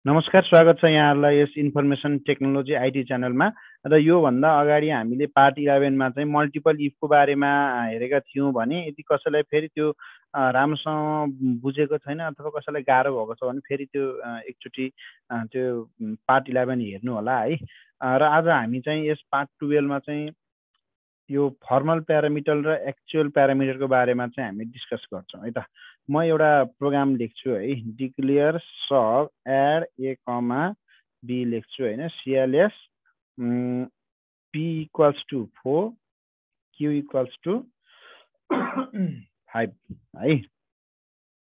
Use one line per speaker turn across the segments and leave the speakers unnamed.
नमस्कार, स्वागत छ यहाँहरूलाई यस इन्फर्मेसन टेक्नोलोजी आइटी च्यानलमा। र योभन्दा अगाडि हामीले पार्ट 11 मा चाहिँ मल्टिपल इफको बारेमा हेरेका थियौँ भने यदि कसैलाई फेरि त्यो राम्रोसँग बुझेको छैन अथवा कसैलाई गाह्रो भएको छ भने फेरि त्यो एकचोटि त्यो पार्ट 11 हेर्नु होला है। र आज हामी चाहिँ यस पार्ट 12 मा चाहिँ यो फर्मल प्यारामिटर र एक्चुअल प्यारामिटरको बारेमा चाहिँ हामी डिस्कस गर्छौँ है त। म एउटा प्रोग्राम लेख्छु है, declare sub add A comma B लेख्छु होइन, CLS P equals to 4 Q equals to 5 है।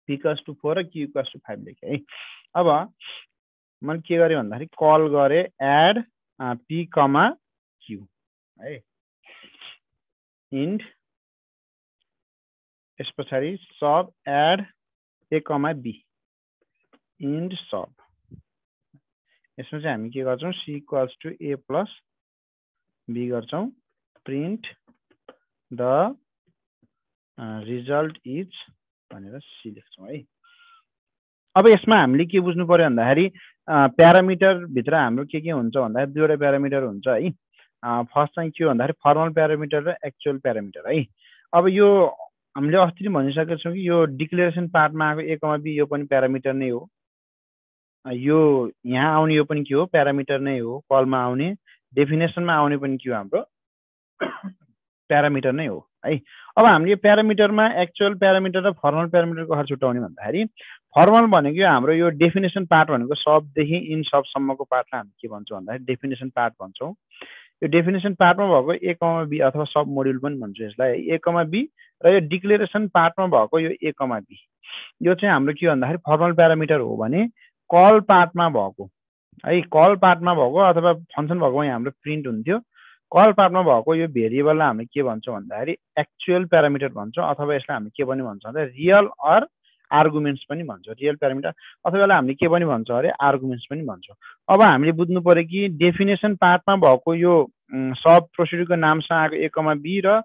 पी इक्वल्स टु 4 र क्यू इक्वल्स टु 5 लेखेँ है। अब मैले के गरेँ भन्दाखेरि कल गरेँ एड पी कमा क्यू है, इन्ड यस पछाडि sub add A comma B end sub. यसमा चाहिँ हामी के गर्छौँ, C equals to A plus B गर्छौँ, प्रिन्ट द रिजल्ट इज भनेर सी लेख्छौँ है। अब यसमा हामीले के बुझ्नु पर्यो भन्दाखेरि प्यारामिटर भित्र हाम्रो के हुन्छ भन्दाखेरि दुईवटा प्यारामिटर हुन्छ है। फर्स्ट चाहिँ के हो भन्दाखेरि फर्मल प्यारामिटर र एक्चुअल प्यारामिटर है। अब यो हामीले अस्ति नै भनिसकेका छौँ कि यो डिक्लेरेसन पार्टमा आएको ए कमा बी यो पनि प्यारामिटर नै हो। यो यहाँ आउने यो पनि के हो, प्यारामिटर नै हो। कलमा आउने डेफिनेसनमा आउने पनि के हो, हाम्रो प्यारामिटर नै हो है। अब हामीले यो प्यारामिटरमा एक्चुअल प्यारामिटर र फर्मल प्यारामिटरको कसरी छुट्याउने भन्दाखेरि फर्मल भनेको हाम्रो यो डेफिनेसन पार्ट भनेको सबदेखि इन सबसम्मको पार्टलाई हामी के भन्छौँ भन्दाखेरि डेफिनेसन पार्ट भन्छौँ। यो डेफिनेसन पार्टमा भएको ए कमा बी अथवा सब मोड्युल पनि भन्छौँ यसलाई, ए कमा बी र यो डिक्लेरेसन पार्टमा भएको यो ए कमा बी यो चाहिँ हाम्रो के भन्दाखेरि फर्मल प्यारामिटर हो भने कल पार्टमा भएको है, कल पार्टमा भएको अथवा फङ्सन भएको यहाँ हाम्रो प्रिन्ट हुन्थ्यो। कल पार्टमा भएको यो भेरिएबललाई हामी के भन्छौँ भन्दाखेरि एक्चुअल प्यारामिटर भन्छौँ अथवा यसलाई हामी के पनि भन्छौँ भन्दा रियल अर आर्गुमेन्ट्स पनि भन्छौँ। रियल प्यारामिटर अथवा यसलाई हामीले के पनि भन्छौँ अरे आर्गुमेन्ट्स पनि भन्छौँ। अब हामीले बुझ्नु पर्यो कि डेफिनेसन पार्टमा भएको यो सब प्रोसिड्युरको नामसँग आएको ए कमा बी र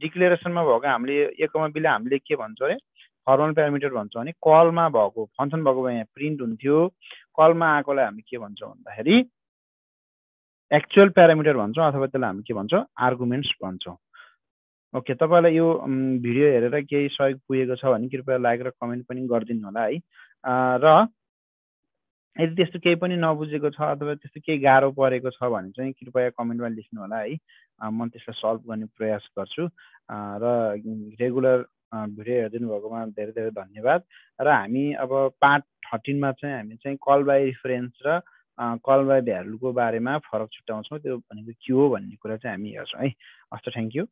डिक्लेरेसनमा भएको हामीले ए कमा बीलाई हामीले के भन्छौँ अरे फर्मल प्यारामिटर भन्छौँ भने कलमा भएको फङ्सन भएको यहाँ प्रिन्ट हुन्थ्यो। कलमा आएकोलाई हामी के भन्छौँ भन्दाखेरि एक्चुअल प्यारामिटर भन्छौँ अथवा त्यसलाई हामी के भन्छौँ आर्गुमेन्ट्स भन्छौँ। ओके, तपाईँलाई यो भिडियो हेरेर केही सहयोग पुगेको छ भने कृपया लाइक र कमेन्ट पनि गरिदिनु होला है। र यदि त्यस्तो केही पनि नबुझेको छ अथवा त्यस्तो केही गाह्रो परेको छ भने चाहिँ कृपया कमेन्टमा लेख्नु होला है। म त्यसलाई सल्भ गर्ने प्रयास गर्छु। र रेगुलर भिडियो हेरिदिनु भएकोमा धेरै धेरै धन्यवाद। र हामी अब पार्ट 13 मा चाहिँ हामी चाहिँ कल बाई रिफरेन्स र कल बाई भ्यालुको बारेमा फरक छुट्याउँछौँ। त्यो भनेको के हो भन्ने कुरा चाहिँ हामी हेर्छौँ है। हस् त, थ्याङ्क यू।